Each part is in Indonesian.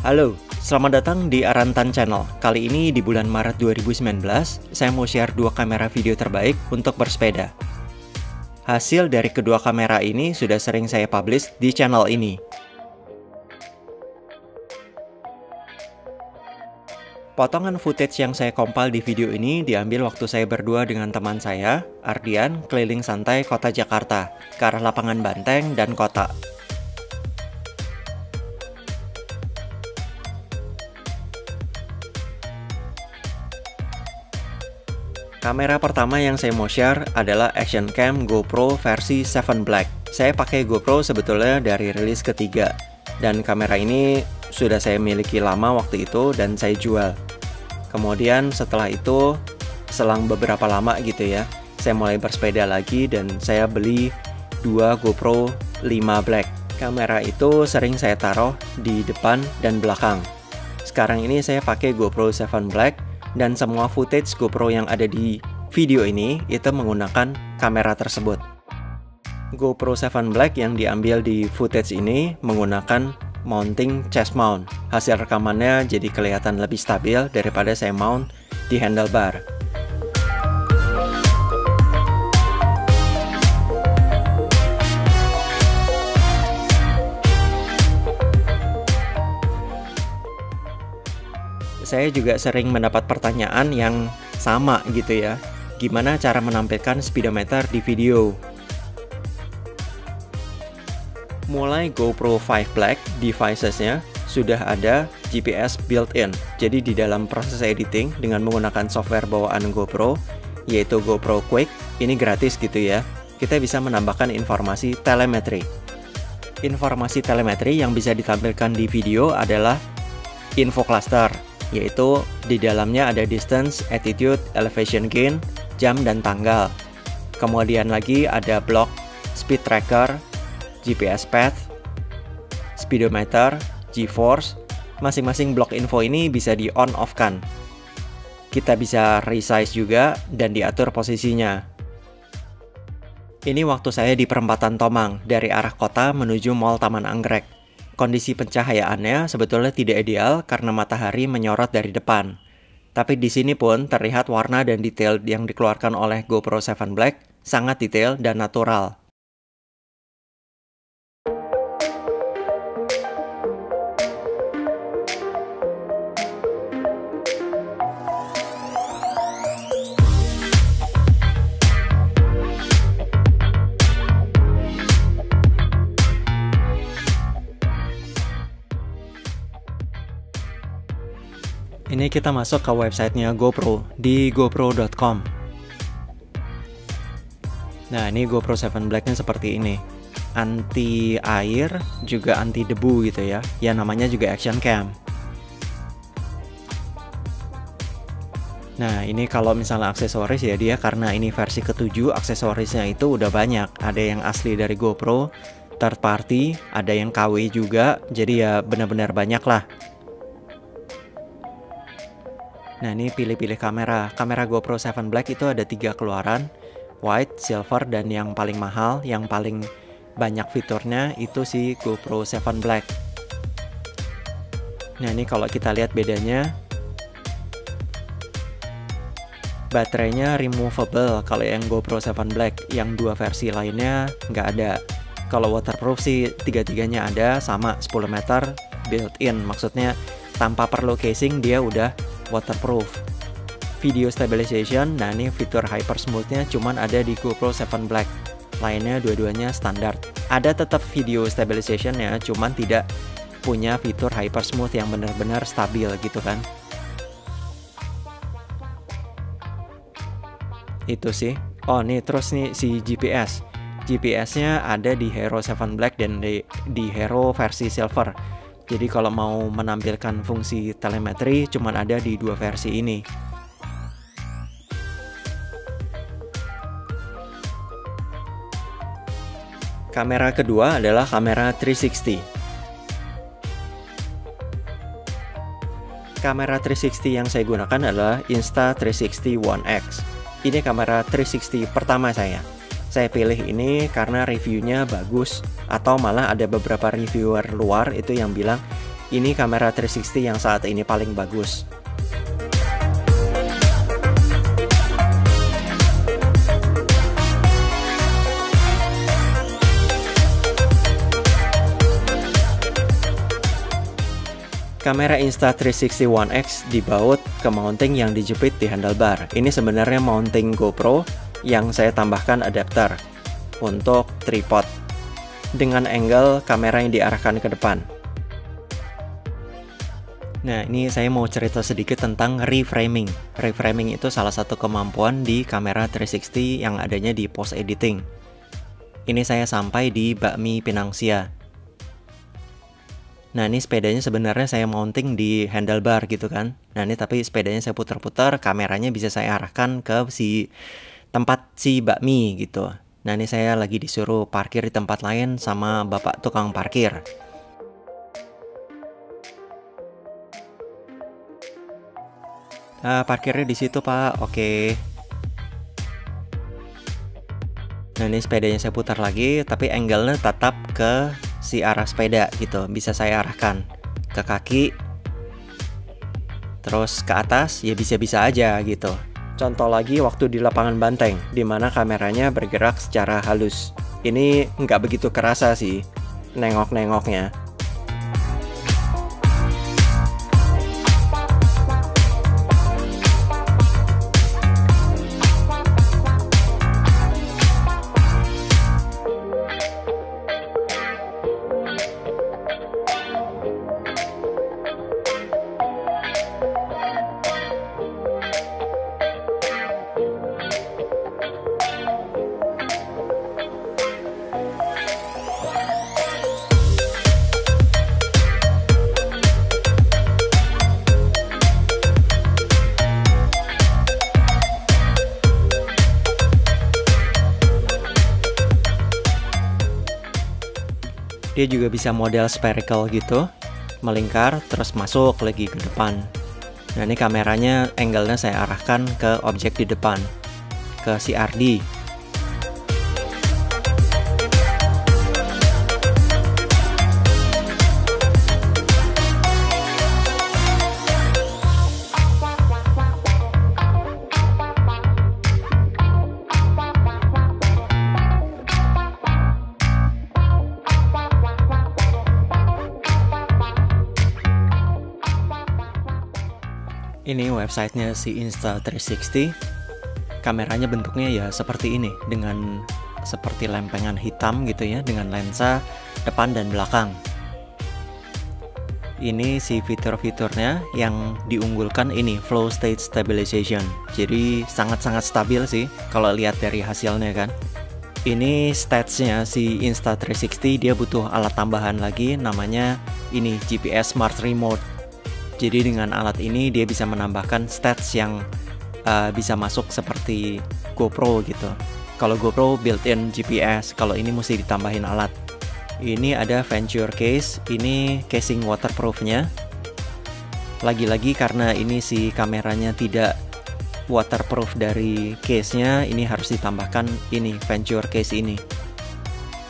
Halo, selamat datang di Arantan Channel. Kali ini di bulan Maret 2019, saya mau share dua kamera video terbaik untuk bersepeda. Hasil dari kedua kamera ini sudah sering saya publish di channel ini. Potongan footage yang saya kompil di video ini diambil waktu saya berdua dengan teman saya, Ardian, keliling santai kota Jakarta, ke arah lapangan Banteng dan kota. Kamera pertama yang saya mau share adalah Action Cam GoPro versi 7 Black. Saya pakai GoPro sebetulnya dari rilis ketiga, dan kamera ini sudah saya miliki lama waktu itu dan saya jual. Kemudian setelah itu, selang beberapa lama gitu ya, saya mulai bersepeda lagi dan saya beli dua GoPro 5 Black. Kamera itu sering saya taruh di depan dan belakang. Sekarang ini saya pakai GoPro 7 Black, dan semua footage GoPro yang ada di video ini itu menggunakan kamera tersebut. GoPro 7 Black yang diambil di footage ini menggunakan mounting chest mount. Hasil rekamannya jadi kelihatan lebih stabil daripada saya mount di handlebar. Saya juga sering mendapat pertanyaan yang sama gitu ya. Gimana cara menampilkan speedometer di video? Mulai GoPro 5 Black, devices-nya sudah ada GPS built-in. Jadi di dalam proses editing dengan menggunakan software bawaan GoPro, yaitu GoPro Quik, ini gratis gitu ya. Kita bisa menambahkan informasi telemetri. Informasi telemetri yang bisa ditampilkan di video adalah info cluster, yaitu di dalamnya ada distance, attitude, elevation gain, jam dan tanggal. Kemudian lagi ada block, speed tracker, GPS path, speedometer, G-force. Masing-masing blok info ini bisa di on off kan. Kita bisa resize juga dan diatur posisinya. Ini waktu saya di perempatan Tomang dari arah kota menuju Mall Taman Anggrek. Kondisi pencahayaannya sebetulnya tidak ideal karena matahari menyorot dari depan. Tapi di sini pun terlihat warna dan detail yang dikeluarkan oleh GoPro 7 Black sangat detail dan natural. Ini kita masuk ke websitenya GoPro di gopro.com. Nah, ini GoPro 7 Black-nya seperti ini. Anti air, juga anti debu gitu ya. Ya namanya juga Action Cam. Nah, ini kalau misalnya aksesoris ya dia karena ini versi ke-7, aksesorisnya itu udah banyak. Ada yang asli dari GoPro, third party, ada yang KW juga. Jadi ya benar-benar banyak lah. Nah, ini pilih-pilih kamera. Kamera GoPro 7 Black itu ada 3 keluaran, white, silver, dan yang paling mahal, yang paling banyak fiturnya itu si GoPro 7 Black. Nah, ini kalau kita lihat bedanya, baterainya removable kalau yang GoPro 7 Black, yang dua versi lainnya nggak ada. Kalau waterproof sih tiga-tiganya ada, sama 10 meter built-in, maksudnya tanpa perlu casing dia udah waterproof. Video stabilization, nah ini fitur hyper smooth-nya cuman ada di GoPro 7 Black. Lainnya dua-duanya standar. Ada tetap video stabilization-nya, cuman tidak punya fitur hyper smooth yang benar-benar stabil gitu kan. Itu sih. Oh, nih terus nih si GPS. GPS-nya ada di Hero 7 Black dan di Hero versi silver. Jadi kalau mau menampilkan fungsi telemetri cuman ada di dua versi ini. Kamera kedua adalah kamera 360. Kamera 360 yang saya gunakan adalah Insta360 One X. Ini kamera 360 pertama saya. Saya pilih ini karena reviewnya bagus, atau malah ada beberapa reviewer luar itu yang bilang Ini kamera 360 yang saat ini paling bagus. Kamera Insta360 One X dibaut ke mounting yang dijepit di handlebar. Ini sebenarnya mounting GoPro yang saya tambahkan adapter untuk tripod dengan angle kamera yang diarahkan ke depan. Nah, ini saya mau cerita sedikit tentang reframing. Reframing itu salah satu kemampuan di kamera 360 yang adanya di post editing. Ini saya sampai di Bakmi Pinangsia. Nah, ini sepedanya sebenarnya saya mounting di handlebar gitu kan. Nah, ini tapi sepedanya saya putar-putar, kameranya bisa saya arahkan ke tempat si bakmi gitu. Nah, ini saya lagi disuruh parkir di tempat lain sama bapak tukang parkir. Parkirnya di situ, Pak. Oke. Nah, ini sepedanya saya putar lagi, tapi angle-nya tetap ke si arah sepeda gitu. Bisa saya arahkan ke kaki, terus ke atas, ya bisa-bisa aja gitu. Contoh lagi waktu di lapangan banteng, di mana kameranya bergerak secara halus. Ini nggak begitu kerasa sih nengok-nengoknya. Dia juga bisa model spherical gitu, melingkar terus masuk lagi ke depan. Nah, ini kameranya angle-nya saya arahkan ke objek di depan, ke si RD. Ini websitenya si Insta360. Kameranya bentuknya ya seperti ini, dengan seperti lempengan hitam gitu ya, dengan lensa depan dan belakang. Ini si fitur-fiturnya yang diunggulkan ini flow state stabilization. Jadi sangat-sangat stabil sih kalau lihat dari hasilnya kan. Ini statsnya si Insta360, dia butuh alat tambahan lagi namanya ini GPS Smart Remote. Jadi dengan alat ini dia bisa menambahkan stats yang bisa masuk seperti GoPro gitu. Kalau GoPro built-in GPS, kalau ini mesti ditambahin alat. Ini ada Venture Case, ini casing waterproofnya. Lagi-lagi karena ini si kameranya tidak waterproof dari case-nya, ini harus ditambahkan ini Venture Case ini.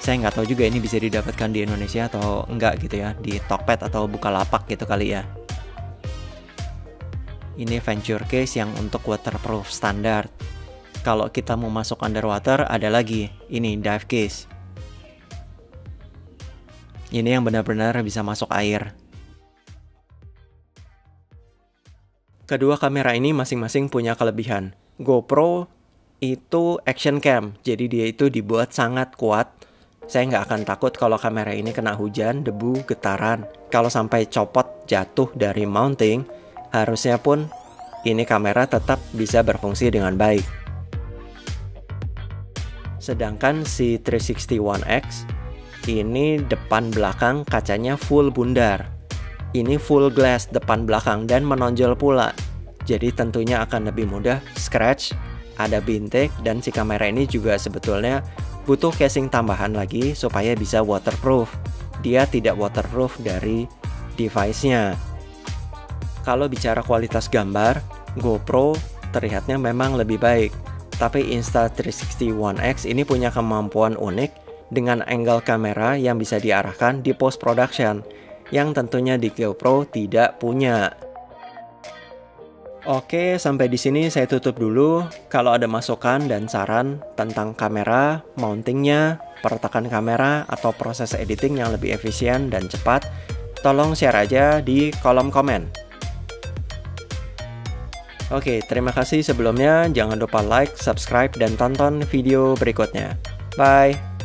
Saya nggak tahu juga ini bisa didapatkan di Indonesia atau enggak gitu ya, di Tokped atau Bukalapak gitu kali ya. Ini Venture Case yang untuk waterproof standar. Kalau kita mau masuk underwater ada lagi, ini Dive Case. Ini yang benar-benar bisa masuk air. Kedua kamera ini masing-masing punya kelebihan. GoPro itu action cam, jadi dia itu dibuat sangat kuat. Saya nggak akan takut kalau kamera ini kena hujan, debu, getaran. Kalau sampai copot jatuh dari mounting, harusnya pun ini kamera tetap bisa berfungsi dengan baik. Sedangkan si 360 One X ini depan belakang kacanya full bundar. Ini full glass depan belakang dan menonjol pula. Jadi tentunya akan lebih mudah scratch, ada bintik, dan si kamera ini juga sebetulnya butuh casing tambahan lagi supaya bisa waterproof. Dia tidak waterproof dari device-nya. Kalau bicara kualitas gambar, GoPro terlihatnya memang lebih baik. Tapi Insta360 One X ini punya kemampuan unik dengan angle kamera yang bisa diarahkan di post production. yang tentunya di GoPro tidak punya. Oke, sampai di sini saya tutup dulu. Kalau ada masukan dan saran tentang kamera, mountingnya, perletakan kamera, atau proses editing yang lebih efisien dan cepat, tolong share aja di kolom komen. Oke, terima kasih sebelumnya. Jangan lupa like, subscribe, dan tonton video berikutnya. Bye!